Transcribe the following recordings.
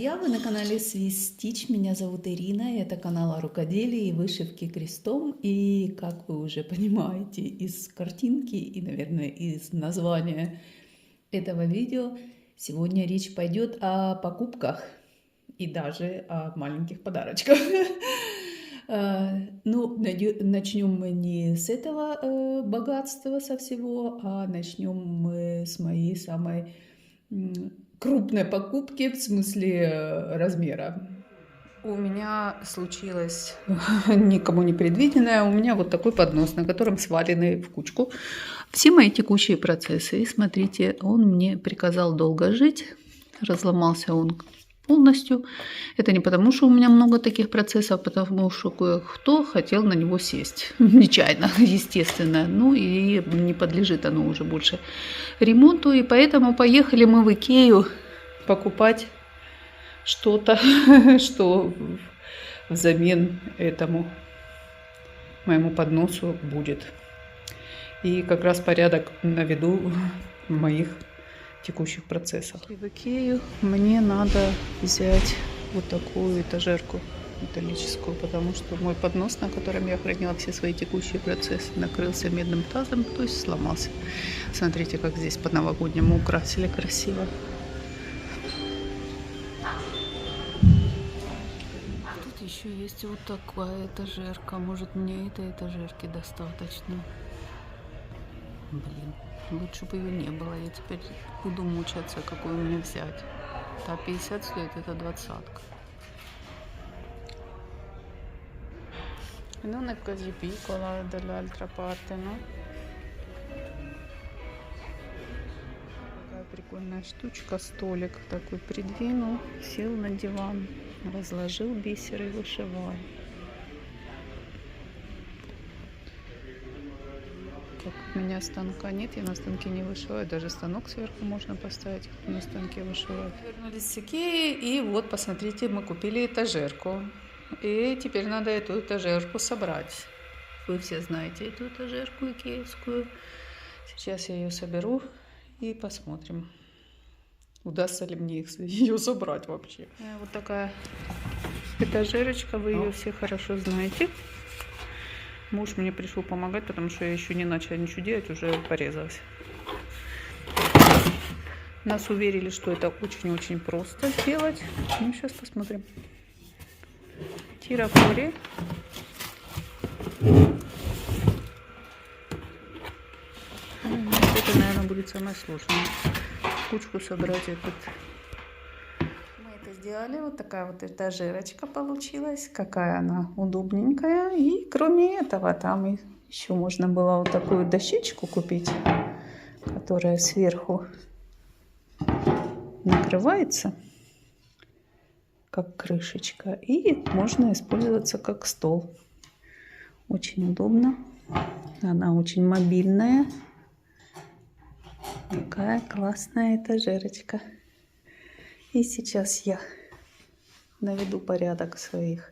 друзья! Вы на канале Swiss Stitch. Меня зовут Ирина. Это канал о рукоделии и вышивке крестом. И, как вы уже понимаете из картинки и, наверное, из названия этого видео, сегодня речь пойдет о покупках и даже о маленьких подарочках. Ну, начнем мы не с этого богатства со всего, а начнем мы с моей самой крупной покупки, в смысле размера. У меня случилось никому не предвиденное. У меня вот такой поднос, на котором свалены в кучку все мои текущие процессы. И смотрите, он мне приказал долго жить. Разломался он полностью. Это не потому, что у меня много таких процессов, потому что кое-кто хотел на него сесть. Нечаянно, естественно. Ну и не подлежит оно уже больше ремонту. И поэтому поехали мы в Икею покупать что-то, что взамен этому моему подносу будет. И как раз порядок наведу в моих текущих процессах. И в Икею мне надо взять вот такую этажерку металлическую, потому что мой поднос, на котором я хранила все свои текущие процессы, накрылся медным тазом, то есть сломался. Смотрите, как здесь по-новогоднему украсили красиво. Тут еще есть вот такая этажерка. Может, мне этой этажерки достаточно. Блин. Лучше бы ее не было. Я теперь буду мучаться, какую мне взять. Та 50 стоит, это 20-ка. Non è così piccola dall'altra parte, no? Такая прикольная штучка. Столик такой придвинул, сел на диван, разложил бисер и вышивал. Как у меня станка нет, я на станке не вышиваю, даже станок сверху можно поставить, на станке вышиваю. Вернулись с Икеи, и вот, посмотрите, мы купили этажерку. И теперь надо эту этажерку собрать. Вы все знаете эту этажерку икеевскую. Сейчас я ее соберу и посмотрим, удастся ли мне ее собрать вообще. Вот такая этажерочка, вы ее все хорошо знаете. Муж мне пришел помогать, потому что я еще не начала ничего делать, уже порезалась. Нас уверили, что это очень-очень просто сделать. Ну, сейчас посмотрим. Тиракори. Это, наверное, будет самое сложное. Кучку собрать этот. Мы это сделали. Вот такая вот этажерочка получилась. Какая она удобненькая. И кроме этого, там еще можно было вот такую дощечку купить, которая сверху накрывается как крышечка, и можно использоваться как стол. Очень удобно. Она очень мобильная. Такая классная этажерочка. И сейчас я наведу порядок в своих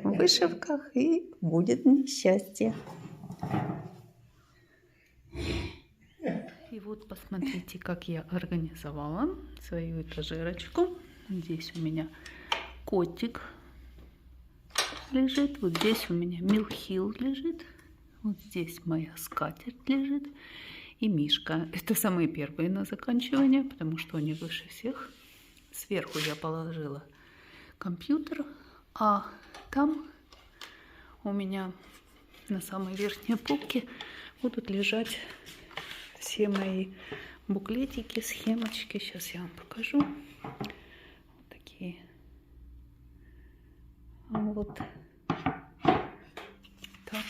вышивках, и будет мне счастье. И вот посмотрите, как я организовала свою этажерочку. Здесь у меня котик лежит, вот здесь у меня Милхил лежит, вот здесь моя скатерть лежит и Мишка. Это самые первые на заканчивание, потому что они выше всех. Сверху я положила компьютер, а там у меня на самой верхней полке будут лежать все мои буклетики, схемочки. Сейчас я вам покажу. Вот так.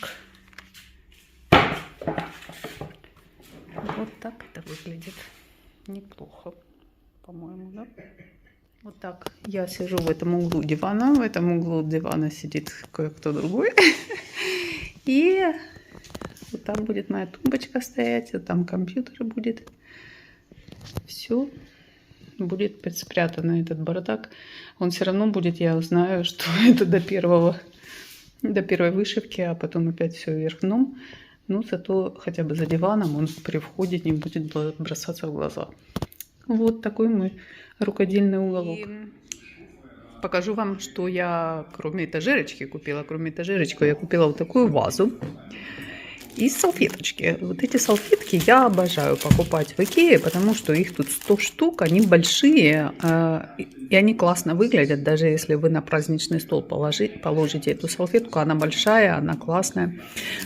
Вот так это выглядит. Неплохо, по-моему, да? Вот так я сижу в этом углу дивана. В этом углу дивана сидит кое-кто другой. И вот там будет моя тумбочка стоять. Вот там компьютер будет. Все будет спрятан этот бардак. Он все равно будет, я узнаю, что это до первой вышивки, а потом опять все вверх дном. Но зато хотя бы за диваном он при входе не будет бросаться в глаза. Вот такой мой рукодельный уголок. И покажу вам, что я, кроме этажерочки, купила. Кроме этажерочки я купила вот такую вазу и салфеточки. Вот эти салфетки я обожаю покупать в Икее, потому что их тут 100 штук, они большие, и они классно выглядят, даже если вы на праздничный стол положите эту салфетку. Она большая, она классная.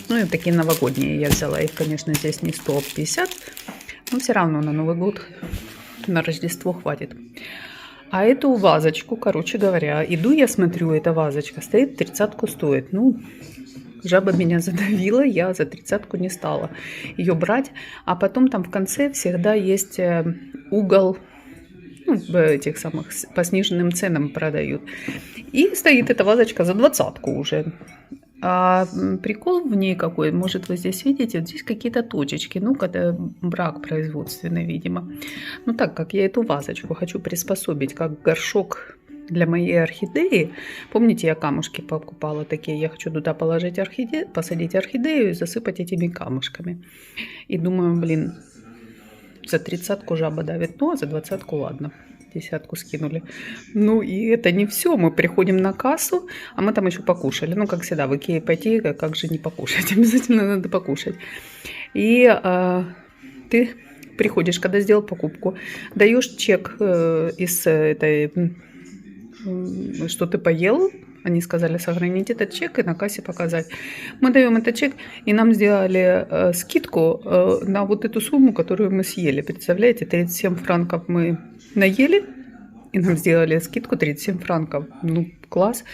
Ну и такие новогодние я взяла. Их, конечно, здесь не 150, но все равно на Новый год, на Рождество хватит. А эту вазочку, короче говоря, иду я смотрю, эта вазочка стоит, 30-ку стоит. Ну, жаба меня задавила, я за 30-ку не стала ее брать. А потом там в конце всегда есть угол, ну, этих самых, по сниженным ценам продают. И стоит эта вазочка за 20-ку уже. А прикол в ней какой, может, вы здесь видите, вот здесь какие-то точечки, ну, когда брак производственный, видимо. Ну, так как я эту вазочку хочу приспособить как горшок для моей орхидеи, помните, я камушки покупала такие, я хочу туда положить орхидею, посадить орхидею и засыпать этими камушками. И думаю, блин, за 30-ку жаба давит, ну, а за 20-ку ладно. 10-ку скинули. Ну и это не все. Мы приходим на кассу, а мы там еще покушали. Ну, как всегда, в Икее пойти, как же не покушать? Обязательно надо покушать. И ты приходишь, когда сделал покупку, даешь чек из этой, что ты поел. Они сказали сохранить этот чек и на кассе показать. Мы даем этот чек, и нам сделали скидку на вот эту сумму, которую мы съели. Представляете, 37 франков мы наели, и нам сделали скидку 37 франков. Ну, класс.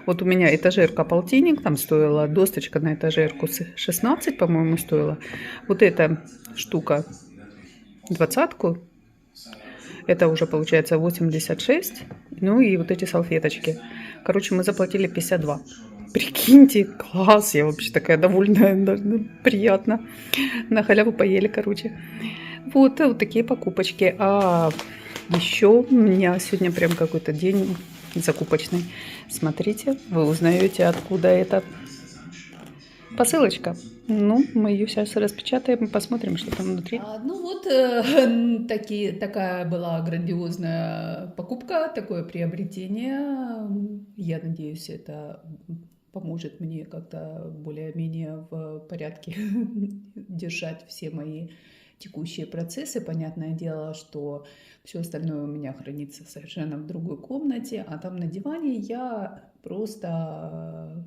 Вот у меня этажерка полтинник, там стоила досточка на этажерку 16, по-моему, стоила. Вот эта штука 20-ку. Это уже получается 86. Ну и вот эти салфеточки. Короче, мы заплатили 52. Прикиньте, класс. Я вообще такая довольная, приятно. На халяву поели, короче. Вот такие покупочки. А еще у меня сегодня прям какой-то день закупочный. Смотрите, вы узнаете, откуда эта посылочка. Ну, мы ее сейчас распечатаем и посмотрим, что там внутри. Ну вот, такая была грандиозная покупка, такое приобретение. Я надеюсь, это поможет мне как-то более-менее в порядке держать все мои текущие процессы. Понятное дело, что все остальное у меня хранится совершенно в другой комнате, а там на диване я просто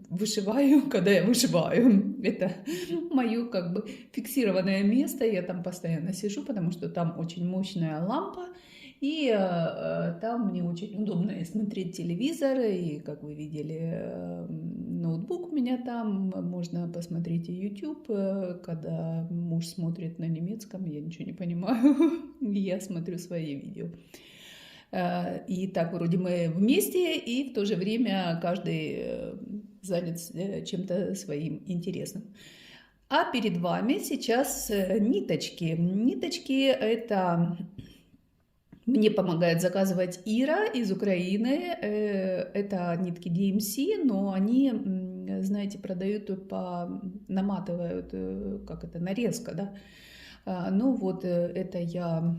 вышиваю, когда я вышиваю. Это мое как бы фиксированное место, я там постоянно сижу, потому что там очень мощная лампа, и там мне очень удобно и смотреть телевизор, и, как вы видели, ноутбук у меня там, можно посмотреть и YouTube, когда муж смотрит на немецком, я ничего не понимаю, я смотрю свои видео. И так вроде мы вместе, и в то же время каждый занят чем-то своим интересным. А перед вами сейчас ниточки. Ниточки это мне помогает заказывать Ира из Украины. Это нитки DMC, но они, знаете, продают наматывают, как это, нарезка, да. Ну вот это я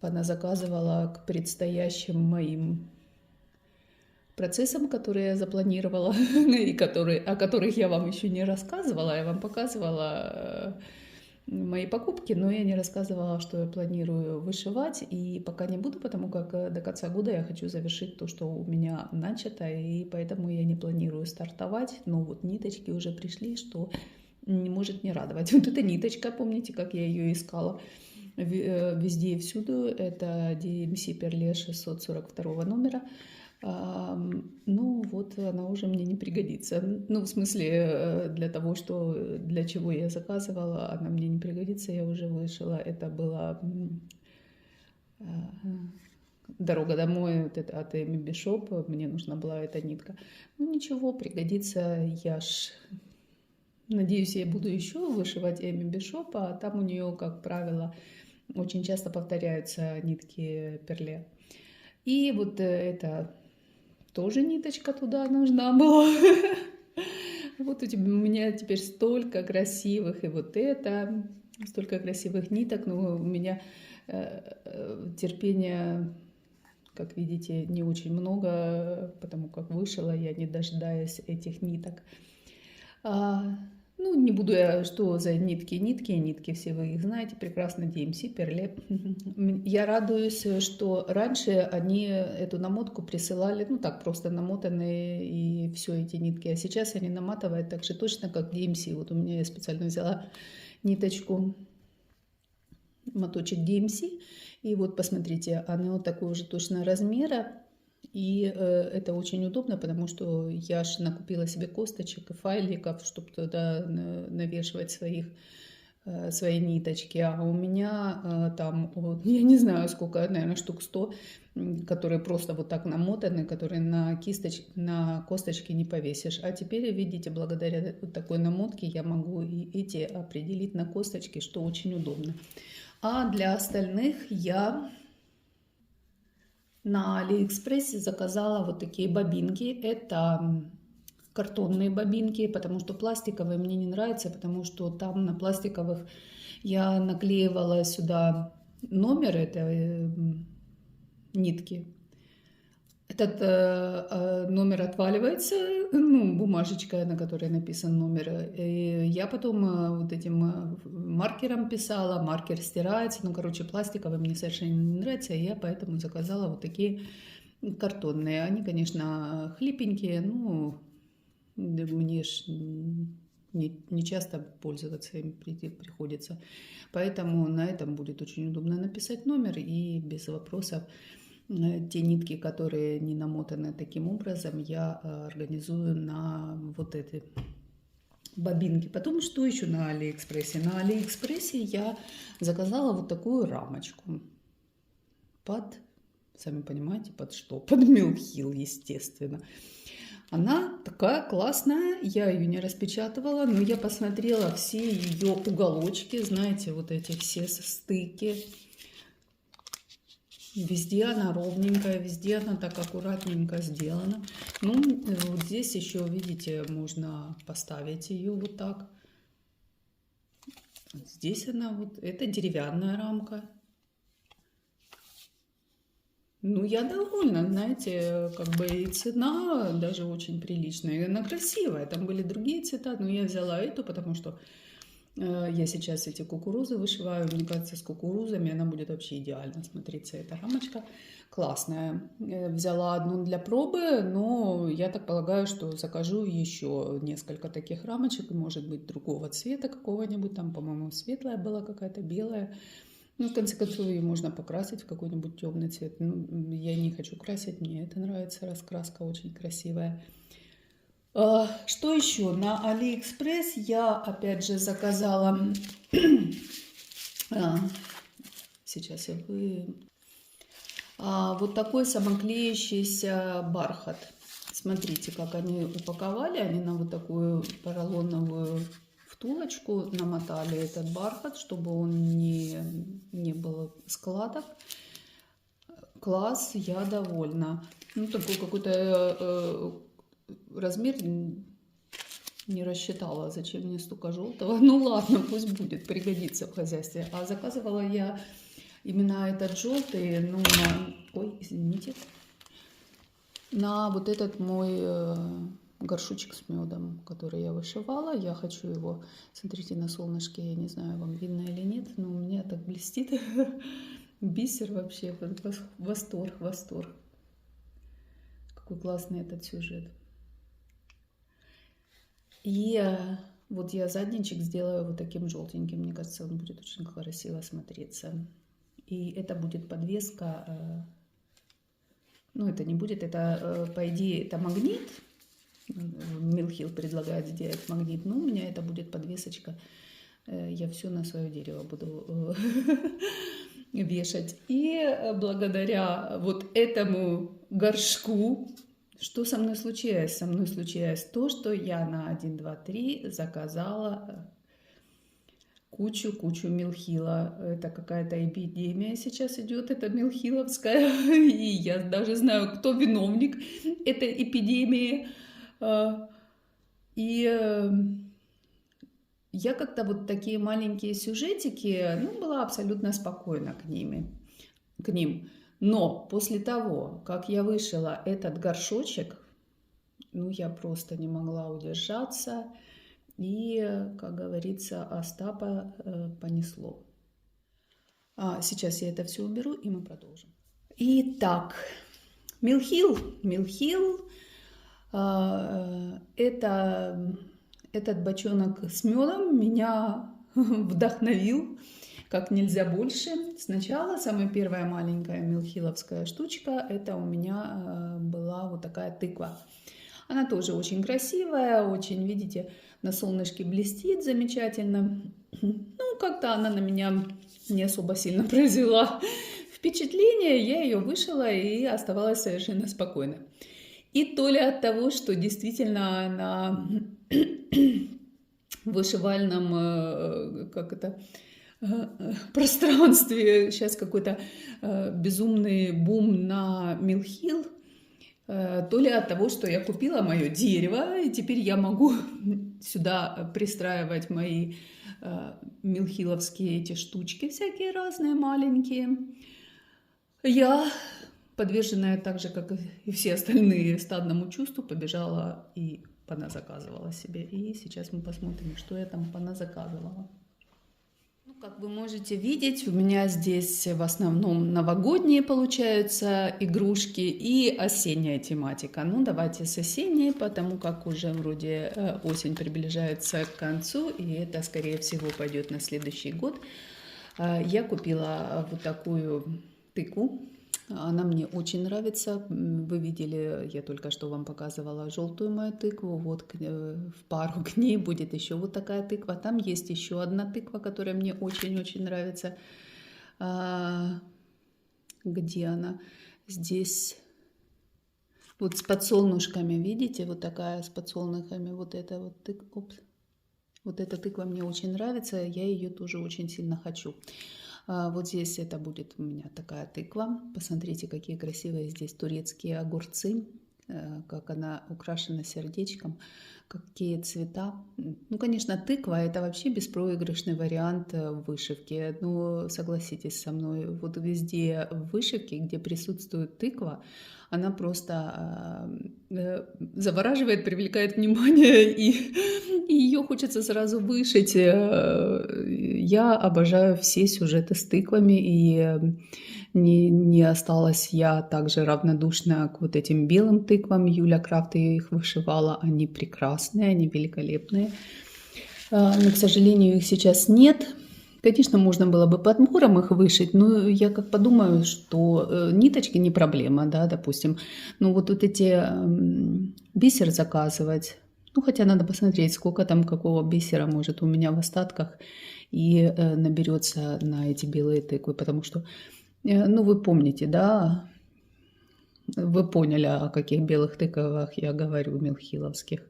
поназаказывала к предстоящим моим процессам, которые я запланировала, и о которых я вам еще не рассказывала. Я вам показывала мои покупки, но я не рассказывала, что я планирую вышивать, и пока не буду, потому как до конца года я хочу завершить то, что у меня начато, и поэтому я не планирую стартовать, но вот ниточки уже пришли, что не может не радовать. Вот эта ниточка, помните, как я ее искала везде и всюду, это DMC Perle 642 номера. Ну вот она уже мне не пригодится. Ну в смысле для того, для чего я заказывала, она мне не пригодится, я уже вышила. Это была дорога домой вот это, от Эми Бишоп, мне нужна была эта нитка. Ну ничего, пригодится, я ж надеюсь, я буду еще вышивать Эми Бишоп, а там у нее, как правило, очень часто повторяются нитки Перле. И вот это тоже ниточка туда нужна была. Вот у меня теперь столько красивых. И вот это Столько красивых ниток, но у меня терпения, как видите, не очень много, потому как вышила я, не дожидаясь этих ниток. Ну, не буду я, что за нитки, нитки, все вы их знаете прекрасно, DMC, Перле. Я радуюсь, что раньше они эту намотку присылали, ну так, просто намотанные и все эти нитки, а сейчас они наматывают так же точно, как DMC. Вот у меня я специально взяла ниточку, моточек DMC, и вот посмотрите, она вот такого же точно размера. И это очень удобно, потому что я же накупила себе косточек и файликов, чтобы туда навешивать свои ниточки. А у меня там, вот, я не знаю сколько, наверное, штук 100, которые просто вот так намотаны, которые на косточки не повесишь. А теперь, видите, благодаря вот такой намотке я могу и эти определить на косточки, что очень удобно. А для остальных я на Алиэкспрессе заказала вот такие бобинки. Это картонные бобинки, потому что пластиковые мне не нравятся, потому что там на пластиковых я наклеивала сюда номер этой нитки. Этот номер отваливается, ну, бумажечка, на которой написан номер. И я потом вот этим маркером писала, маркер стирается. Ну, короче, пластиковые мне совершенно не нравятся, и я поэтому заказала вот такие картонные. Они, конечно, хлипенькие, ну, мне ж не часто пользоваться им приходится. Поэтому на этом будет очень удобно написать номер и без вопросов. Те нитки, которые не намотаны таким образом, я организую на вот этой бобинке. Потом, что еще на Алиэкспрессе? На Алиэкспрессе я заказала вот такую рамочку под, сами понимаете, под что? Под Милхил, естественно. Она такая классная, я ее не распечатывала, но я посмотрела все ее уголочки, знаете, вот эти все стыки. Везде она ровненькая, везде она так аккуратненько сделана. Ну, вот здесь еще, видите, можно поставить ее вот так. Здесь она вот, это деревянная рамка. Ну, я довольна, знаете, как бы и цена даже очень приличная. И она красивая, там были другие цвета, но я взяла эту, потому что я сейчас эти кукурузы вышиваю, мне кажется, с кукурузами она будет вообще идеально смотреться. Эта рамочка классная. Взяла одну для пробы, но я так полагаю, что закажу еще несколько таких рамочек, может быть, другого цвета какого-нибудь. Там, по-моему, светлая была какая-то, белая. Ну, в конце концов, ее можно покрасить в какой-нибудь темный цвет. Ну, я не хочу красить, мне это нравится, раскраска очень красивая. Что еще? На Алиэкспресс я опять же заказала, сейчас я вот такой самоклеящийся бархат. Смотрите, как они упаковали, они на вот такую поролоновую втулочку намотали этот бархат, чтобы он не было складок. Класс, я довольна. Ну, такой какой-то размер не рассчитала, зачем мне столько желтого. Ну ладно, пусть будет, пригодится в хозяйстве. А заказывала я именно этот желтый, ну, ой, извините, на вот этот мой горшочек с медом, который я вышивала. Я хочу его, смотрите, на солнышке, я не знаю, вам видно или нет, но у меня так блестит. Бисер вообще, восторг, восторг. Какой классный этот сюжет. И вот я задничек сделаю вот таким желтеньким. Мне кажется, он будет очень красиво смотреться. И это будет подвеска. Ну, это не будет, это, по идее, это магнит. Милхил предлагает сделать магнит. Но у меня это будет подвесочка. Я все на свое дерево буду вешать. И благодаря вот этому горшку, что со мной случилось? Со мной случилось то, что я на 1, 2, 3 заказала кучу милхила. Это какая-то эпидемия сейчас идет, это милхиловская. И я даже знаю, кто виновник этой эпидемии. И я как-то вот такие маленькие сюжетики, ну, была абсолютно спокойна к ним. Но после того, как я вышила этот горшочек, ну, я просто не могла удержаться. И, как говорится, Остапа понесло. Сейчас я это все уберу, и мы продолжим. Итак, Милхил. Этот бочонок с медом меня вдохновил как нельзя больше. Сначала самая первая маленькая милхиловская штучка, это у меня была вот такая тыква. Она тоже очень красивая, очень, видите, на солнышке блестит замечательно. Ну, как-то она на меня не особо сильно произвела впечатление. Я ее вышила и оставалась совершенно спокойна. И то ли от того, что действительно на вышивальном, пространстве сейчас какой-то безумный бум на милхил, то ли от того, что я купила мое дерево, и теперь я могу сюда пристраивать мои милхиловские эти штучки всякие разные маленькие. Я, подверженная так же, как и все остальные, стадному чувству, побежала и поназаказывала себе. И сейчас мы посмотрим, что я там поназаказывала. Как вы можете видеть, у меня здесь в основном новогодние получаются игрушки и осенняя тематика. Ну, давайте с осенней, потому как уже вроде осень приближается к концу, и это, скорее всего, пойдет на следующий год. Я купила вот такую тыкву. Она мне очень нравится. Вы видели, я только что вам показывала желтую мою тыкву. Вот в пару к ней будет еще вот такая тыква. Там есть еще одна тыква, которая мне очень-очень нравится. Где она? Здесь вот с подсолнушками, видите? Вот такая с подсолнухами. Вот эта вот тыква. Вот эта тыква мне очень нравится. Я ее тоже очень сильно хочу. Вот здесь это будет у меня такая тыква. Посмотрите, какие красивые здесь турецкие огурцы, как она украшена сердечком, какие цвета. Ну, конечно, тыква – это вообще беспроигрышный вариант вышивки. Но согласитесь со мной, вот везде в вышивке, где присутствует тыква, она просто завораживает, привлекает внимание, и ее хочется сразу вышить. Я обожаю все сюжеты с тыквами, и не осталась я также равнодушна к вот этим белым тыквам. Юля Крафт их вышивала, они прекрасные, они великолепные. Но, к сожалению, их сейчас нет. Конечно, можно было бы подбором их вышить, но я как подумаю, что ниточки не проблема, да, допустим. Но вот эти бисер заказывать, ну, хотя надо посмотреть, сколько там какого бисера может у меня в остатках и наберется на эти белые тыквы, потому что, ну, вы помните, да, вы поняли, о каких белых тыквах я говорю, милхиловских.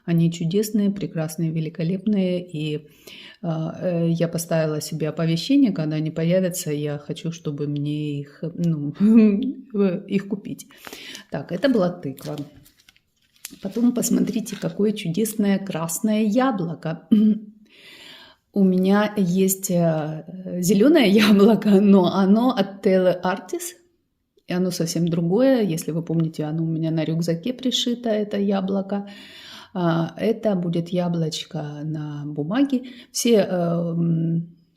Они чудесные, прекрасные, великолепные, и я поставила себе оповещение, когда они появятся, я хочу, чтобы мне их, ну, их купить. Так, это была тыква. Потом посмотрите, какое чудесное красное яблоко. У меня есть зеленое яблоко, но оно от Tele Artis, и оно совсем другое. Если вы помните, оно у меня на рюкзаке пришито, это яблоко. Это будет яблочко на бумаге. Все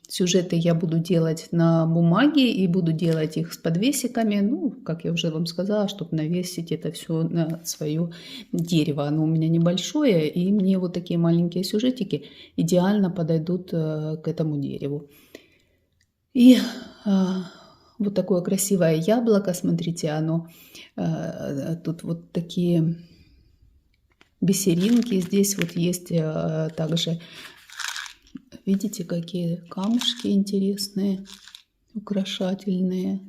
сюжеты я буду делать на бумаге и буду делать их с подвесиками. Ну, как я уже вам сказала, чтобы навесить это все на свое дерево. Оно у меня небольшое, и мне вот такие маленькие сюжетики идеально подойдут к этому дереву. И вот такое красивое яблоко, смотрите, оно тут вот такие бисеринки. Здесь вот есть также, видите, какие камушки интересные, украшательные.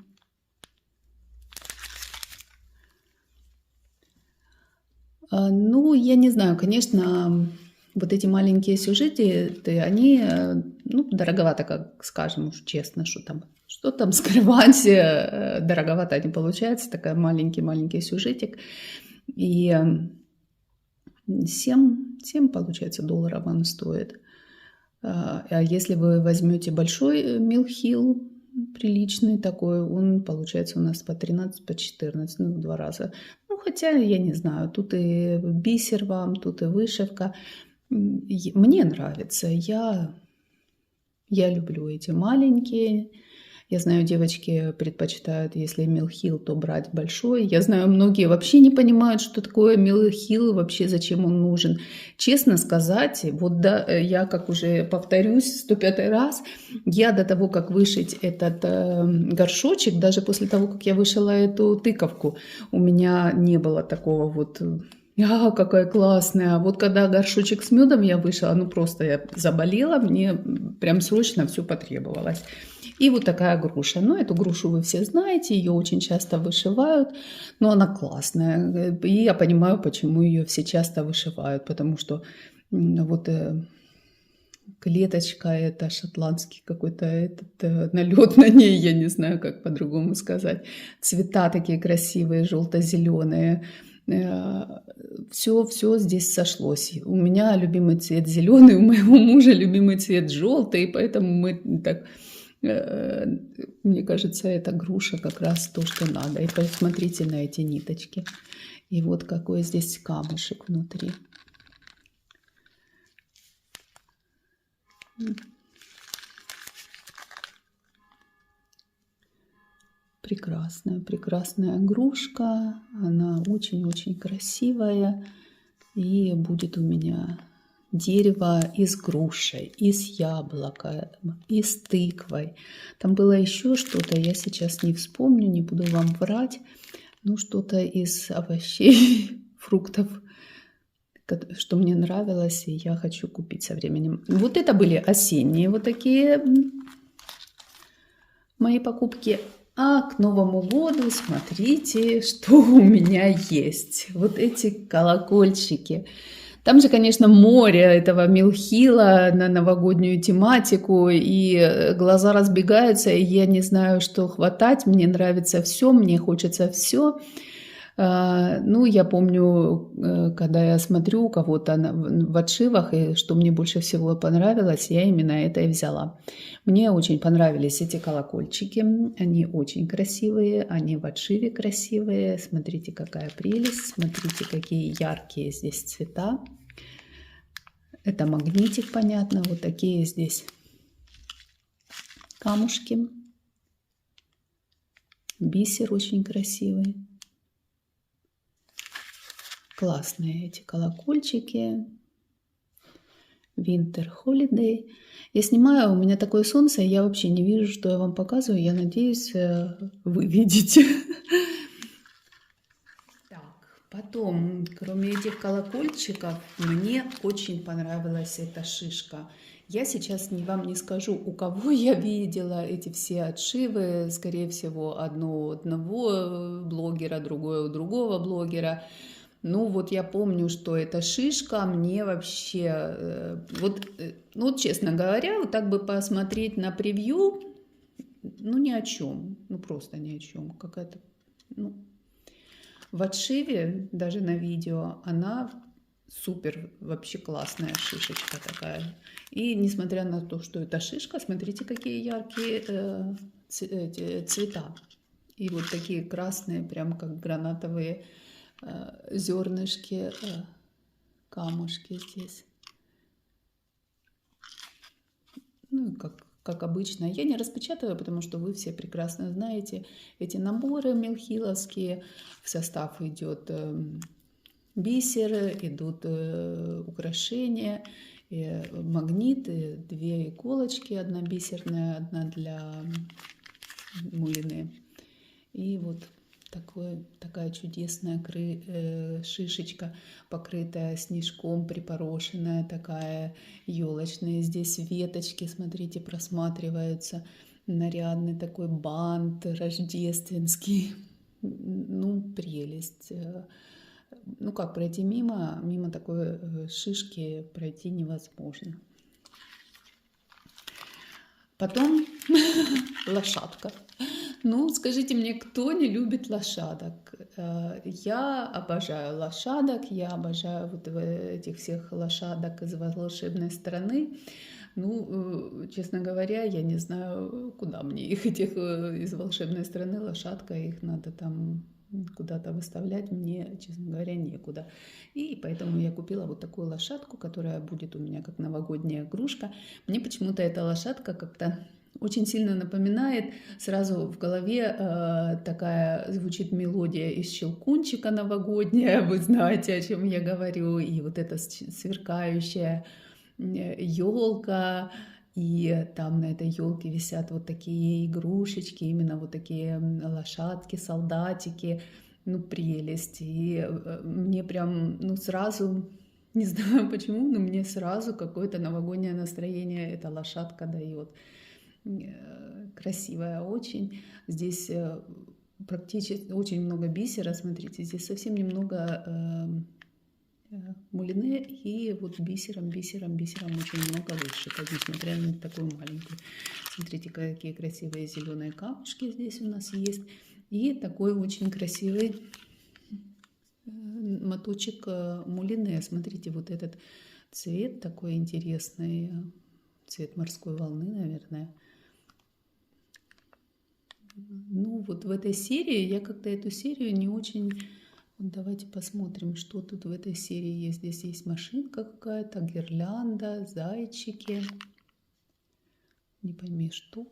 Ну, я не знаю, конечно, вот эти маленькие сюжеты, они, ну, дороговато, как скажем уж честно, что там скрывать, дороговато не получается, такой маленький сюжетик. И 7 получается, долларов он стоит. А если вы возьмете большой милхил, приличный такой, он получается у нас по 13, по 14, ну, в 2 раза. Ну, хотя, я не знаю, тут и бисер вам, тут и вышивка. Мне нравится, я люблю эти маленькие. Я знаю, девочки предпочитают, если милхил, то брать большой. Я знаю, многие вообще не понимают, что такое милхил, вообще зачем он нужен. Честно сказать, вот да, я, как уже повторюсь 105 раз, я до того, как вышить этот горшочек, даже после того, как я вышила эту тыковку, у меня не было такого вот... Какая классная. А вот когда горшочек с медом я вышила, ну просто я заболела, мне прям срочно все потребовалось. И вот такая груша. Ну, эту грушу вы все знаете, ее очень часто вышивают, но она классная. И я понимаю, почему ее все часто вышивают, потому что вот клеточка, это шотландский какой-то этот налет на ней, я не знаю, как по-другому сказать. Цвета такие красивые, желто-зеленые. Все здесь сошлось. У меня любимый цвет зеленый, у моего мужа любимый цвет желтый, поэтому мы так, мне кажется, эта груша как раз то, что надо. И посмотрите на эти ниточки. И вот какой здесь камушек внутри. Прекрасная, прекрасная игрушка. Она очень-очень красивая. И будет у меня дерево и с грушей, и с яблоком, и с тыквой. Там было еще что-то, я сейчас не вспомню, не буду вам врать. Ну, что-то из овощей, фруктов, что мне нравилось, и я хочу купить со временем. Вот это были осенние вот такие мои покупки. А к Новому году смотрите, что у меня есть. Вот эти колокольчики. Там же, конечно, море этого милхила на новогоднюю тематику, и глаза разбегаются, и я не знаю, что хватать. Мне нравится все, мне хочется все. Ну, я помню, когда я смотрю у кого-то в отшивах, и что мне больше всего понравилось, я именно это и взяла. Мне очень понравились эти колокольчики, они очень красивые, они в отшиве красивые. Смотрите, какая прелесть, смотрите, какие яркие здесь цвета. Это магнитик, понятно, вот такие здесь камушки. Бисер очень красивый. Классные эти колокольчики. Winter Holiday. Я снимаю, у меня такое солнце, я вообще не вижу, что я вам показываю. Я надеюсь, вы видите. Так, потом, кроме этих колокольчиков, мне очень понравилась эта шишка. Я сейчас вам не скажу, у кого я видела эти все отшивы. Скорее всего, одно у одного блогера, другое у другого блогера. Ну, вот я помню, что эта шишка мне вообще... Вот, честно говоря, вот так бы посмотреть на превью, ну, ни о чем. Ну, просто ни о чем. Какая-то... Ну, в отшиве, даже на видео, она супер, вообще классная шишечка такая. И несмотря на то, что это шишка, смотрите, какие яркие цвета. И вот такие красные, прям как гранатовые зернышки, камушки здесь. Ну, как обычно. Я не распечатываю, потому что вы все прекрасно знаете эти наборы милхиловские. В состав идет бисер, идут украшения, магниты, 2 иголочки, одна бисерная, одна для мулины. И вот такая чудесная шишечка, покрытая снежком, припорошенная такая, елочная. Здесь веточки, смотрите, просматриваются. Нарядный такой бант рождественский. Ну, прелесть. Ну, как пройти мимо такой шишки пройти невозможно. Потом лошадка. Ну, скажите мне, кто не любит лошадок? Я обожаю лошадок, я обожаю вот этих всех лошадок из волшебной страны. Ну, честно говоря, я не знаю, куда мне их, этих из волшебной страны лошадка, их надо там куда-то выставлять, мне, честно говоря, некуда. И поэтому я купила вот такую лошадку, которая будет у меня как новогодняя игрушка. Мне почему-то эта лошадка как-то очень сильно напоминает, сразу в голове такая звучит мелодия из «Щелкунчика» новогодняя, вы знаете, о чем я говорю, и вот эта сверкающая елка, и там на этой елке висят вот такие игрушечки, именно вот такие лошадки, солдатики, ну прелесть. И мне прям, ну сразу, не знаю почему, но мне сразу какое-то новогоднее настроение эта лошадка дает. Красивая очень. Здесь практически очень много бисера, смотрите, здесь совсем немного мулине, и вот бисером очень много вышито, несмотря на такую маленькую. Смотрите, какие красивые зеленые камушки здесь у нас есть. И такой очень красивый моточек мулине. Смотрите, вот этот цвет такой интересный, цвет морской волны, наверное. Ну, вот в этой серии, я как-то эту серию не очень... Вот давайте посмотрим, что тут в этой серии есть. Здесь есть машинка какая-то, гирлянда, зайчики, не пойми что,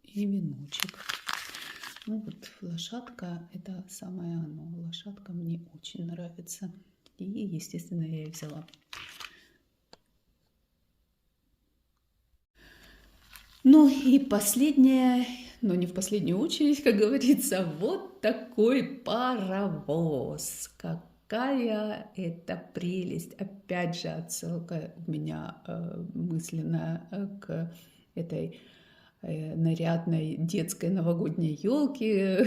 и веночек. Ну вот лошадка, это самое оно. Лошадка мне очень нравится. И, естественно, я ее взяла. Ну и последнее, но не в последнюю очередь, как говорится, вот такой паровоз. Какая это прелесть. Опять же, отсылка у меня мысленная к этой нарядной детской новогодней елки,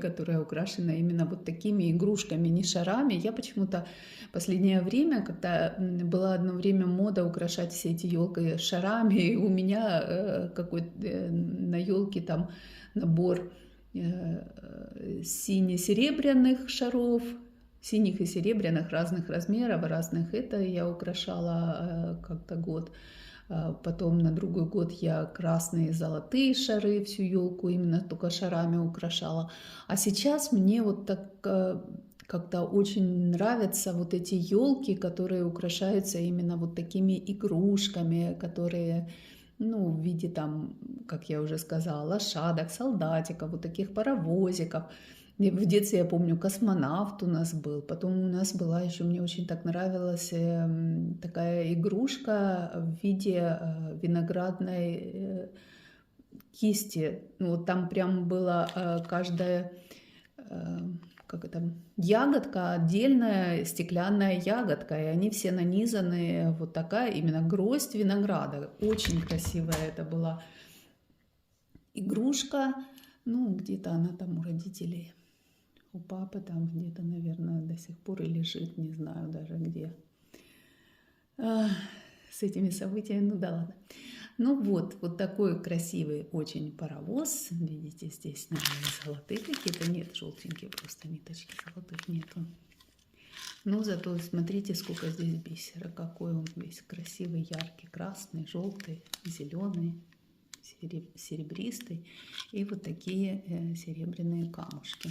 которая украшена именно вот такими игрушками, не шарами. Я почему-то последнее время, когда была одно время мода украшать все эти елки шарами, у меня какой-то на елке там набор сине-серебряных шаров, синих и серебряных разных размеров, разных. Это я украшала как-то год. Потом на другой год я красные и золотые шары, всю елку именно только шарами украшала. А сейчас мне вот так как-то очень нравятся вот эти елки, которые украшаются именно вот такими игрушками, которые, ну, в виде там, как я уже сказала, лошадок, солдатиков, вот таких паровозиков. В детстве, я помню, космонавт у нас был. Потом у нас была еще, мне очень так нравилась такая игрушка в виде виноградной кисти. Ну, вот там прям была каждая, как это, ягодка, отдельная стеклянная ягодка. И они все нанизаны, вот такая именно гроздь винограда. Очень красивая это была игрушка. Ну, где-то она там у родителей. У папы там где-то, наверное, до сих пор и лежит, не знаю даже где. С этими событиями, ну да ладно. Ну вот такой красивый очень паровоз. Видите, здесь, наверное, золотые какие-то. Нет, желтенькие просто ниточки, золотых нету. Но зато смотрите, сколько здесь бисера. Какой он весь красивый, яркий, красный, желтый, зеленый, серебристый. И вот такие серебряные камушки.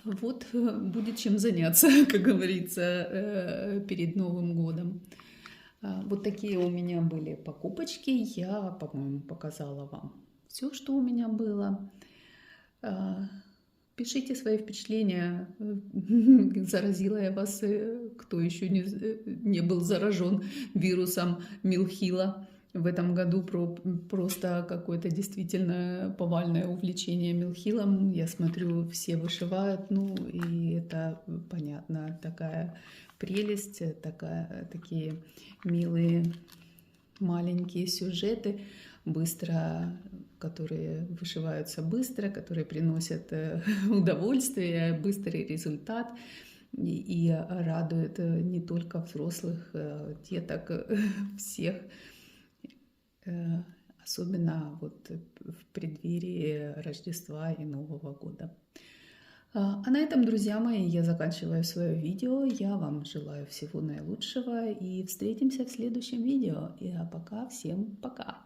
Вот будет чем заняться, как говорится, перед Новым годом. Вот такие у меня были покупочки. Я, по-моему, показала вам все, что у меня было. Пишите свои впечатления, заразила я вас, кто еще не был заражен вирусом Милхила. В этом году просто какое-то действительно повальное увлечение Милхилом. Я смотрю, все вышивают, ну и это понятно, такая прелесть, такие милые маленькие сюжеты, быстро, которые вышиваются быстро, которые приносят удовольствие, быстрый результат и радуют не только взрослых, деток, всех. Особенно вот в преддверии Рождества и Нового года. А на этом, друзья мои, я заканчиваю свое видео. Я вам желаю всего наилучшего и встретимся в следующем видео. А пока всем пока.